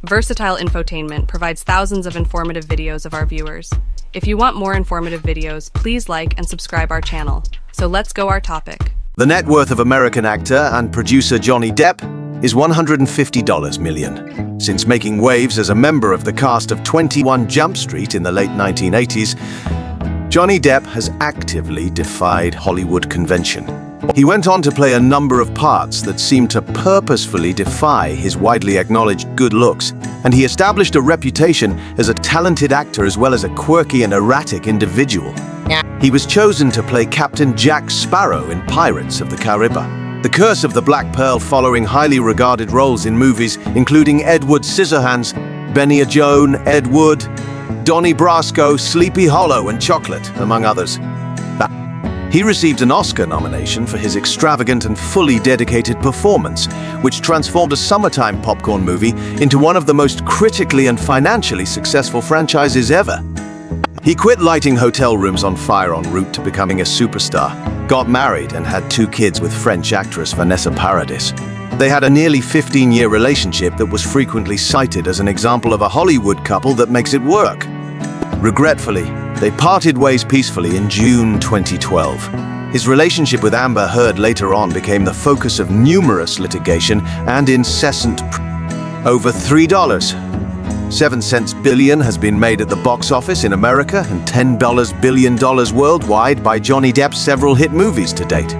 Versatile Infotainment provides thousands of informative videos of our viewers. If you want more informative videos, please like and subscribe our channel. So let's go our topic. The net worth of American actor and producer Johnny Depp is $150 million. Since making waves as a member of the cast of 21 Jump Street in the late 1980s, Johnny Depp has actively defied Hollywood convention. He went on to play a number of parts that seemed to purposefully defy his widely acknowledged good looks, and he established a reputation as a talented actor as well as a quirky and erratic individual. He was chosen to play Captain Jack Sparrow in Pirates of the Caribbean. The Curse of the Black Pearl, following highly regarded roles in movies including Edward Scissorhands, Benny Joan, Ed Wood, Donnie Brasco, Sleepy Hollow, and Chocolate, among others. He received an Oscar nomination for his extravagant and fully dedicated performance, which transformed a summertime popcorn movie into one of the most critically and financially successful franchises ever. He quit lighting hotel rooms on fire en route to becoming a superstar, got married, and had 2 kids with French actress Vanessa Paradis. They had a nearly 15-year relationship that was frequently cited as an example of a Hollywood couple that makes it work. Regretfully, they parted ways peacefully in June 2012. His relationship with Amber Heard later on became the focus of numerous litigation and incessant over $3.07 billion has been made at the box office in America and $10 billion worldwide by Johnny Depp's several hit movies to date.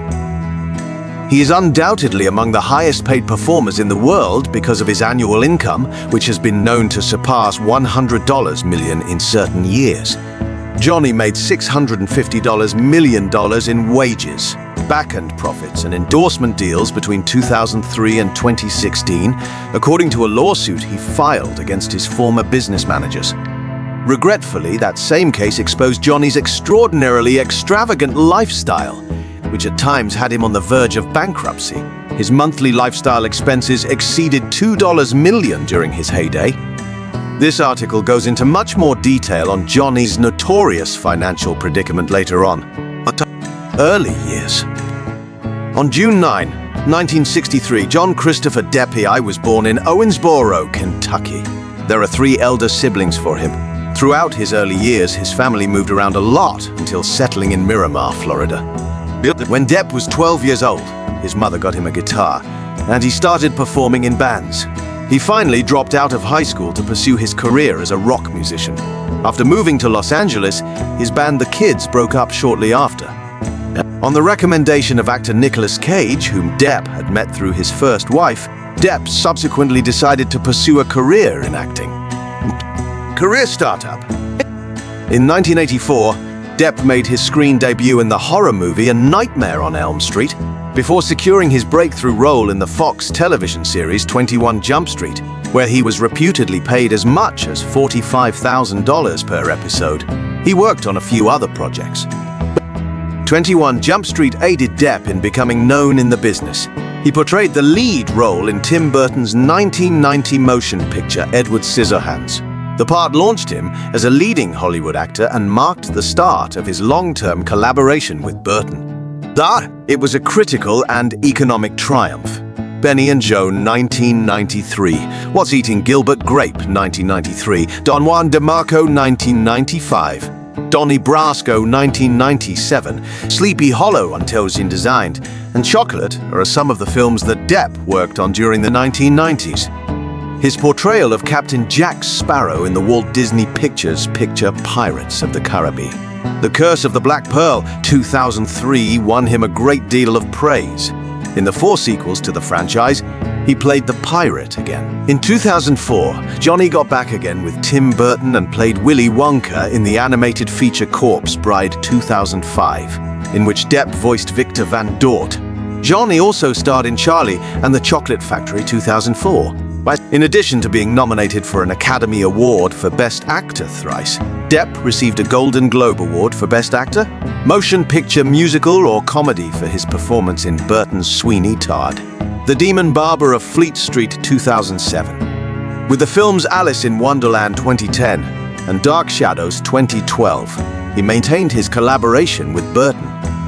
He is undoubtedly among the highest-paid performers in the world because of his annual income, which has been known to surpass $100 million in certain years. Johnny made $650 million in wages, back-end profits, and endorsement deals between 2003 and 2016, according to a lawsuit he filed against his former business managers. Regretfully, that same case exposed Johnny's extraordinarily extravagant lifestyle, which at times had him on the verge of bankruptcy. His monthly lifestyle expenses exceeded $2 million during his heyday. This article goes into much more detail on Johnny's notorious financial predicament later on. Early years. On June 9, 1963, John Christopher Depp was born in Owensboro, Kentucky. There are 3 elder siblings for him. Throughout his early years, his family moved around a lot until settling in Miramar, Florida. When Depp was 12 years old, his mother got him a guitar, and he started performing in bands. He finally dropped out of high school to pursue his career as a rock musician. After moving to Los Angeles, his band The Kids broke up shortly after. On the recommendation of actor Nicolas Cage, whom Depp had met through his first wife, Depp subsequently decided to pursue a career in acting. Career startup. In 1984, Depp made his screen debut in the horror movie A Nightmare on Elm Street, before securing his breakthrough role in the Fox television series 21 Jump Street, where he was reputedly paid as much as $45,000 per episode. He worked on a few other projects. 21 Jump Street aided Depp in becoming known in the business. He portrayed the lead role in Tim Burton's 1990 motion picture Edward Scissorhands. The part launched him as a leading Hollywood actor and marked the start of his long-term collaboration with Burton. It was a critical and economic triumph. Benny and Joan, 1993. What's Eating Gilbert Grape, 1993. Don Juan DeMarco, 1995. Donnie Brasco, 1997. Sleepy Hollow, Until Designed, and Chocolate are some of the films that Depp worked on during the 1990s. His portrayal of Captain Jack Sparrow in the Walt Disney Pictures picture Pirates of the Caribbean. The Curse of the Black Pearl, 2003, won him a great deal of praise. In the 4 sequels to the franchise, he played the pirate again. In 2004, Johnny got back again with Tim Burton and played Willy Wonka in the animated feature Corpse Bride 2005, in which Depp voiced Victor Van Dort. Johnny also starred in Charlie and the Chocolate Factory 2004. In addition to being nominated for an Academy Award for Best Actor thrice, Depp received a Golden Globe Award for Best Actor, Motion Picture Musical or Comedy for his performance in Burton's Sweeney Todd, The Demon Barber of Fleet Street 2007. With the films Alice in Wonderland 2010 and Dark Shadows 2012, he maintained his collaboration with Burton.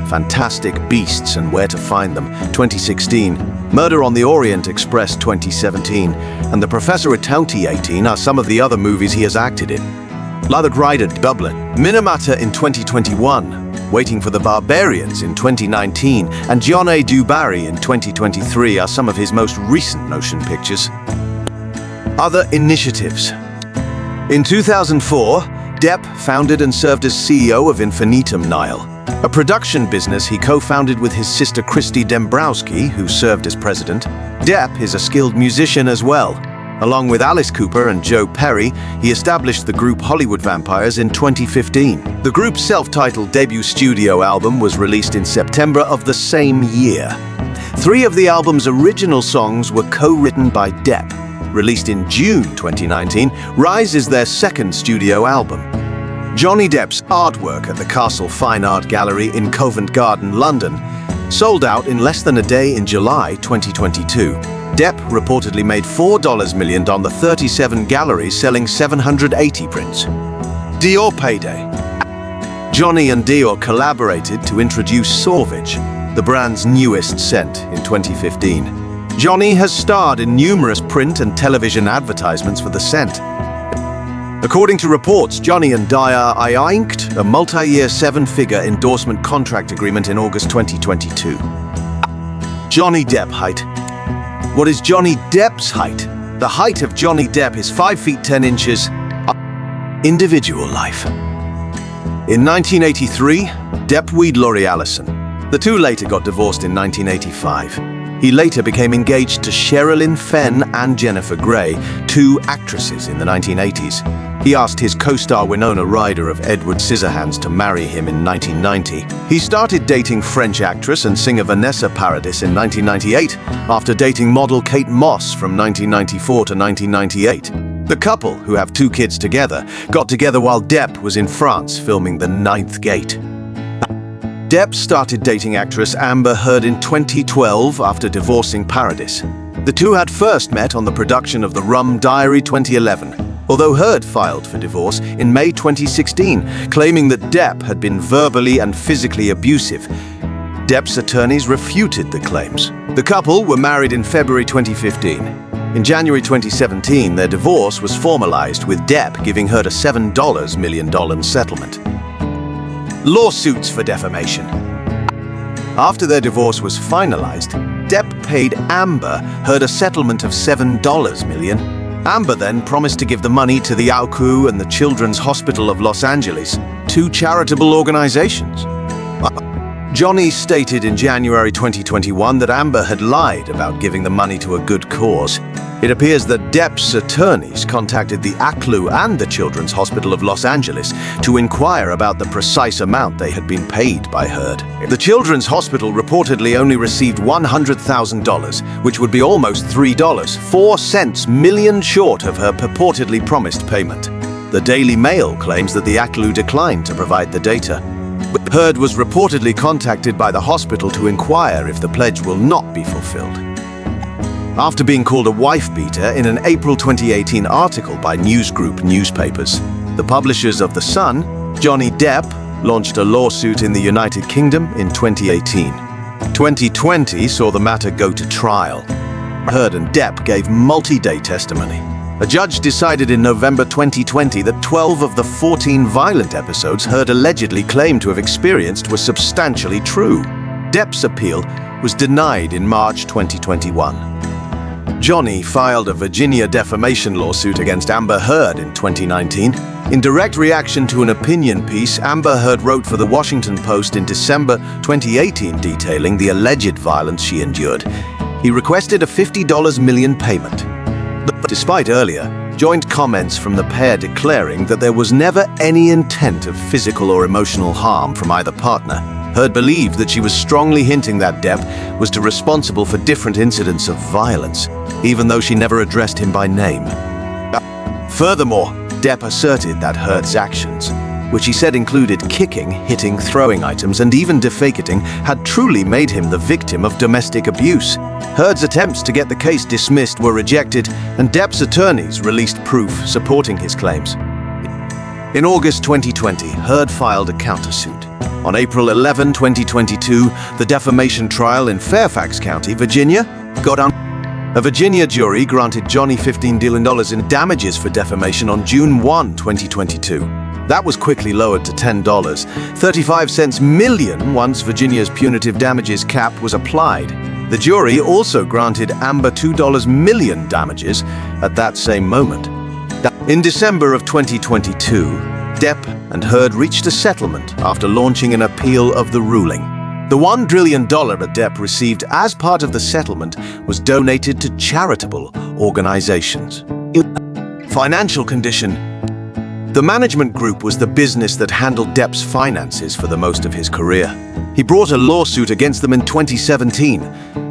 Fantastic Beasts and Where to Find Them, 2016, Murder on the Orient Express, 2017, and The Professor at 2018 are some of the other movies he has acted in. Lathered Rider, Dublin, Minamata in 2021, Waiting for the Barbarians in 2019, and John A. Du Barry in 2023 are some of his most recent motion pictures. Other initiatives. In 2004, Depp founded and served as CEO of Infinitum Nihil, a production business he co-founded with his sister Christy Dembrowski, who served as president. Depp is a skilled musician as well. Along with Alice Cooper and Joe Perry, he established the group Hollywood Vampires in 2015. The group's self-titled debut studio album was released in September of the same year. 3 of the album's original songs were co-written by Depp. Released in June 2019, Rise is their second studio album. Johnny Depp's artwork at the Castle Fine Art Gallery in Covent Garden, London, sold out in less than a day in July 2022. Depp reportedly made $4 million on the 37 galleries, selling 780 prints. Dior Payday. Johnny and Dior collaborated to introduce Sauvage, the brand's newest scent, in 2015. Johnny has starred in numerous print and television advertisements for the scent. According to reports, Johnny and Dior inked a multi-year 7-figure endorsement contract agreement in August 2022. Johnny Depp height. What is Johnny Depp's height? The height of Johnny Depp is 5 feet 10 inches. Individual life. In 1983, Depp wed Laurie Allison. The two later got divorced in 1985. He later became engaged to Sherilyn Fenn and Jennifer Grey, 2 actresses in the 1980s. He asked his co-star Winona Ryder of Edward Scissorhands to marry him in 1990. He started dating French actress and singer Vanessa Paradis in 1998, after dating model Kate Moss from 1994 to 1998. The couple, who have 2 kids together, got together while Depp was in France filming The Ninth Gate. Depp started dating actress Amber Heard in 2012 after divorcing Paradis. The two had first met on the production of The Rum Diary 2011, although Heard filed for divorce in May 2016, claiming that Depp had been verbally and physically abusive. Depp's attorneys refuted the claims. The couple were married in February 2015. In January 2017, their divorce was formalized, with Depp giving Heard a $7 million settlement. Lawsuits for defamation. After their divorce was finalized, Depp paid Amber Heard a settlement of $7 million. Amber then promised to give the money to the AUKU and the Children's Hospital of Los Angeles, 2 charitable organizations. Johnny stated in January 2021 that Amber had lied about giving the money to a good cause. It appears that Depp's attorneys contacted the AUKU and the Children's Hospital of Los Angeles to inquire about the precise amount they had been paid by Heard. The Children's Hospital reportedly only received $100,000, which would be almost $3.04 million short of her purportedly promised payment. The Daily Mail claims that the AUKU declined to provide the data. Heard was reportedly contacted by the hospital to inquire if the pledge will not be fulfilled. After being called a wife-beater in an April 2018 article by Newsgroup newspapers, the publishers of The Sun, Johnny Depp, launched a lawsuit in the United Kingdom in 2018. 2020 saw the matter go to trial. Heard and Depp gave multi-day testimony. A judge decided in November 2020 that 12 of the 14 violent episodes Heard allegedly claimed to have experienced were substantially true. Depp's appeal was denied in March 2021. Johnny filed a Virginia defamation lawsuit against Amber Heard in 2019. In direct reaction to an opinion piece Amber Heard wrote for The Washington Post in December 2018 detailing the alleged violence she endured, he requested a $50 million payment. Despite earlier joint comments from the pair declaring that there was never any intent of physical or emotional harm from either partner, Heard believed that she was strongly hinting that Depp was responsible for different incidents of violence, even though she never addressed him by name. Furthermore, Depp asserted that Heard's actions, which he said included kicking, hitting, throwing items, and even defecating, had truly made him the victim of domestic abuse. Heard's attempts to get the case dismissed were rejected, and Depp's attorneys released proof supporting his claims. In August 2020, Heard filed a countersuit. On April 11, 2022, the defamation trial in Fairfax County, Virginia, got on. A Virginia jury granted Johnny $15 million in damages for defamation on June 1, 2022. That was quickly lowered to $10.35 million once Virginia's punitive damages cap was applied. The jury also granted Amber $2 million damages at that same moment. In December of 2022, Depp and Heard reached a settlement after launching an appeal of the ruling. The $1 trillion that Depp received as part of the settlement was donated to charitable organizations. Financial condition. The management group was the business that handled Depp's finances for the most of his career. He brought a lawsuit against them in 2017,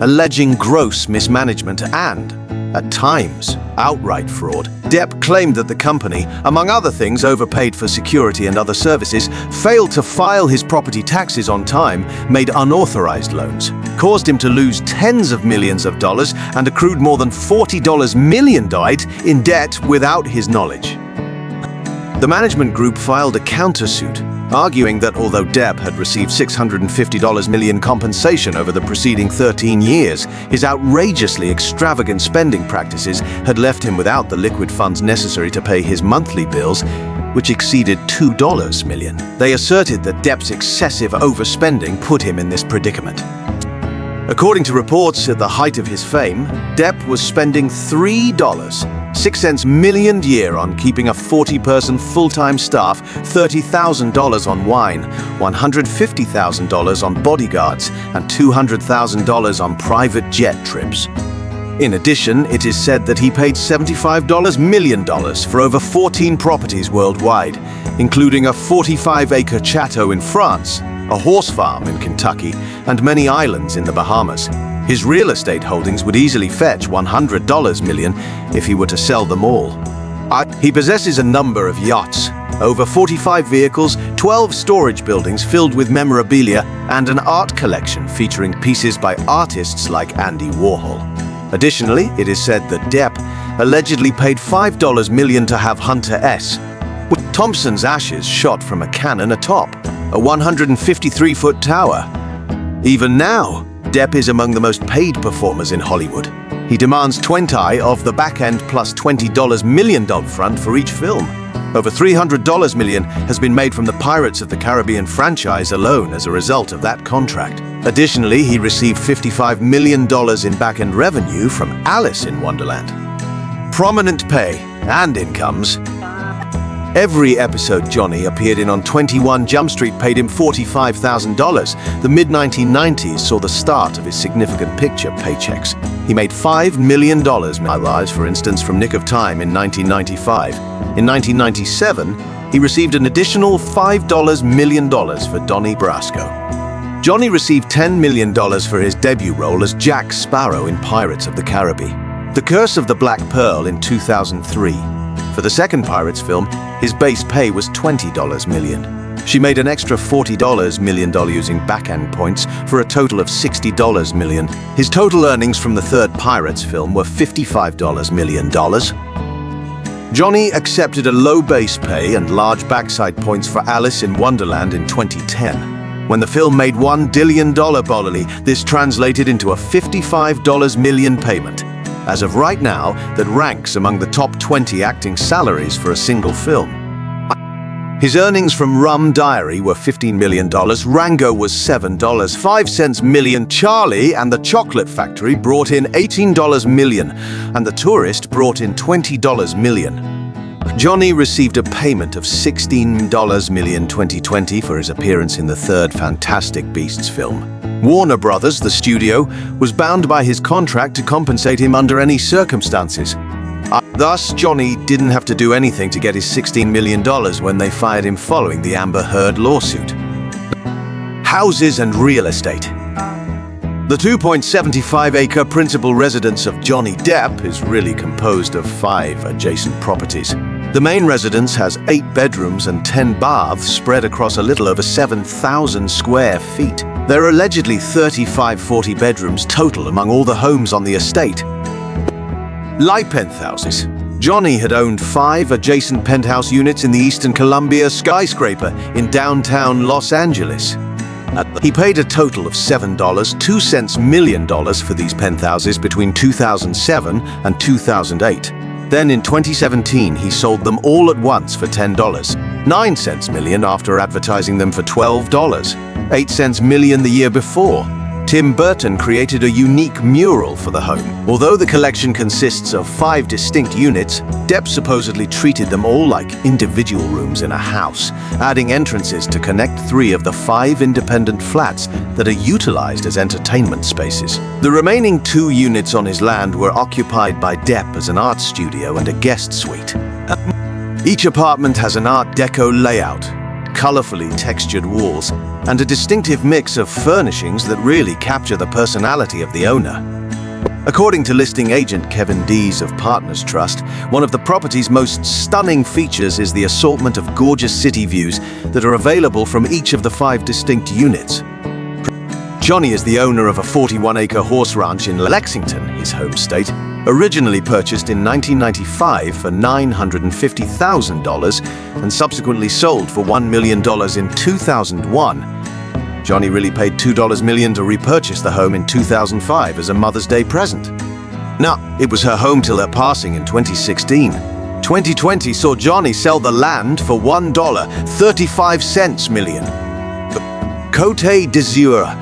alleging gross mismanagement and, at times, outright fraud. Depp claimed that the company, among other things, overpaid for security and other services, failed to file his property taxes on time, made unauthorized loans, caused him to lose tens of millions of dollars, and accrued more than $40 million in debt without his knowledge. The management group filed a countersuit, arguing that although Depp had received $650 million compensation over the preceding 13 years, his outrageously extravagant spending practices had left him without the liquid funds necessary to pay his monthly bills, which exceeded $2 million. They asserted that Depp's excessive overspending put him in this predicament. According to reports, at the height of his fame, Depp was spending $3.06 million a year on keeping a 40-person full-time staff, $30,000 on wine, $150,000 on bodyguards, and $200,000 on private jet trips. In addition, it is said that he paid $75 million for over 14 properties worldwide, including a 45-acre chateau in France, a horse farm in Kentucky, and many islands in the Bahamas. His real estate holdings would easily fetch $100 million if he were to sell them all. He possesses a number of yachts, over 45 vehicles, 12 storage buildings filled with memorabilia, and an art collection featuring pieces by artists like Andy Warhol. Additionally, it is said that Depp allegedly paid $5 million to have Hunter S. Thompson's ashes shot from a cannon atop a 153-foot tower. Even now, Depp is among the most paid performers in Hollywood. He demands 20 of the back end plus $20 million front for each film. Over $300 million has been made from the Pirates of the Caribbean franchise alone as a result of that contract. Additionally, he received $55 million in back-end revenue from Alice in Wonderland. Prominent pay and incomes. Every episode Johnny appeared in on 21 Jump Street paid him $45,000. The mid-1990s saw the start of his significant picture paychecks. He made $5 million, for instance, from Nick of Time in 1995. In 1997, he received an additional $5 million for Donnie Brasco. Johnny received $10 million for his debut role as Jack Sparrow in Pirates of the Caribbean. The Curse of the Black Pearl in 2003. For the second Pirates film, his base pay was $20 million. She made an extra $40 million using back-end points for a total of $60 million. His total earnings from the third Pirates film were $55 million. Johnny accepted a low base pay and large backside points for Alice in Wonderland in 2010. When the film made $1 billion bodily, this translated into a $55 million payment. As of right now, that ranks among the top 20 acting salaries for a single film. His earnings from Rum Diary were $15 million, Rango was $7.05 million, Charlie and the Chocolate Factory brought in $18 million, and The Tourist brought in $20 million. Johnny received a payment of $16 million 2020 for his appearance in the third Fantastic Beasts film. Warner Brothers, the studio, was bound by his contract to compensate him under any circumstances. Thus, Johnny didn't have to do anything to get his $16 million when they fired him following the Amber Heard lawsuit. Houses and real estate. The 2.75-acre principal residence of Johnny Depp is really composed of 5 adjacent properties. The main residence has 8 bedrooms and 10 baths spread across a little over 7,000 square feet. There are allegedly 35-40 bedrooms total among all the homes on the estate. Lie penthouses. Johnny had owned 5 adjacent penthouse units in the Eastern Columbia skyscraper in downtown Los Angeles. He paid a total of $7.02 million for these penthouses between 2007 and 2008. Then in 2017, he sold them all at once for $10.09 million after advertising them for $12.08 million the year before. Tim Burton created a unique mural for the home. Although the collection consists of 5 distinct units, Depp supposedly treated them all like individual rooms in a house, adding entrances to connect 3 of the 5 independent flats that are utilized as entertainment spaces. The remaining 2 units on his land were occupied by Depp as an art studio and a guest suite. Each apartment has an Art Deco layout, colorfully textured walls, and a distinctive mix of furnishings that really capture the personality of the owner. According to listing agent Kevin Dees of Partners Trust, one of the property's most stunning features is the assortment of gorgeous city views that are available from each of the 5 distinct units. Johnny is the owner of a 41-acre horse ranch in Lexington, his home state, originally purchased in 1995 for $950,000 and subsequently sold for $1 million in 2001. Johnny really paid $2 million to repurchase the home in 2005 as a Mother's Day present. Now, it was her home till her passing in 2016. 2020 saw Johnny sell the land for $1.35 million. Côte d'Azur.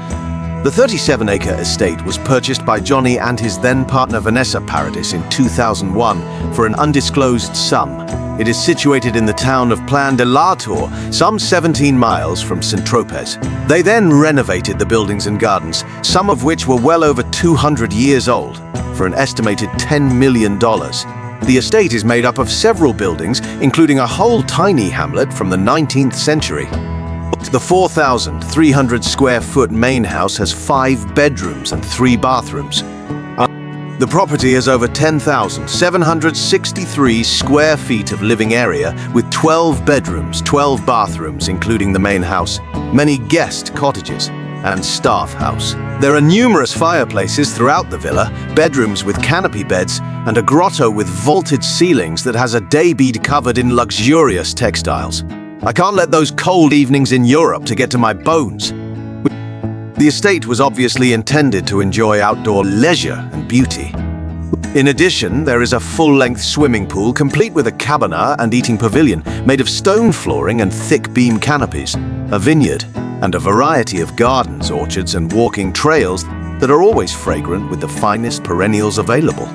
The 37-acre estate was purchased by Johnny and his then-partner Vanessa Paradis in 2001 for an undisclosed sum. It is situated in the town of Plan de la Tour, some 17 miles from Saint-Tropez. They then renovated the buildings and gardens, some of which were well over 200 years old, for an estimated $10 million. The estate is made up of several buildings, including a whole tiny hamlet from the 19th century. The 4,300-square-foot main house has 5 bedrooms and 3 bathrooms. The property has over 10,763 square feet of living area with 12 bedrooms, 12 bathrooms, including the main house, many guest cottages, and staff house. There are numerous fireplaces throughout the villa, bedrooms with canopy beds, and a grotto with vaulted ceilings that has a day bead covered in luxurious textiles. I can't let those cold evenings in Europe to get to my bones. The estate was obviously intended to enjoy outdoor leisure and beauty. In addition, there is a full-length swimming pool complete with a cabana and eating pavilion made of stone flooring and thick beam canopies, a vineyard, and a variety of gardens, orchards, and walking trails that are always fragrant with the finest perennials available.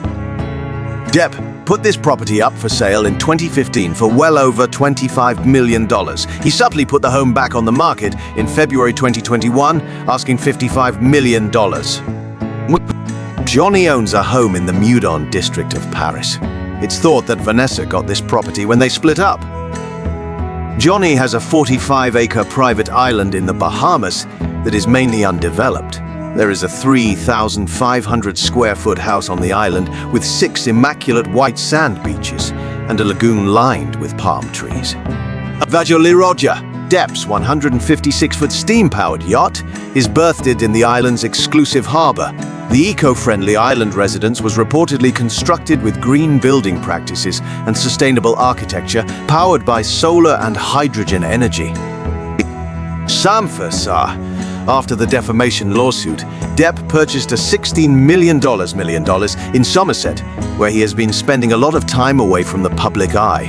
Depp put this property up for sale in 2015 for well over $25 million. He subtly put the home back on the market in February 2021, asking $55 million. Johnny owns a home in the Meudon district of Paris. It's thought that Vanessa got this property when they split up. Johnny has a 45-acre private island in the Bahamas that is mainly undeveloped. There is a 3,500-square-foot house on the island with 6 immaculate white sand beaches and a lagoon lined with palm trees. Vajoli Roger, Depp's 156-foot steam-powered yacht, is berthed in the island's exclusive harbor. The eco-friendly island residence was reportedly constructed with green building practices and sustainable architecture powered by solar and hydrogen energy. After the defamation lawsuit, Depp purchased a $16 million in Somerset, where he has been spending a lot of time away from the public eye.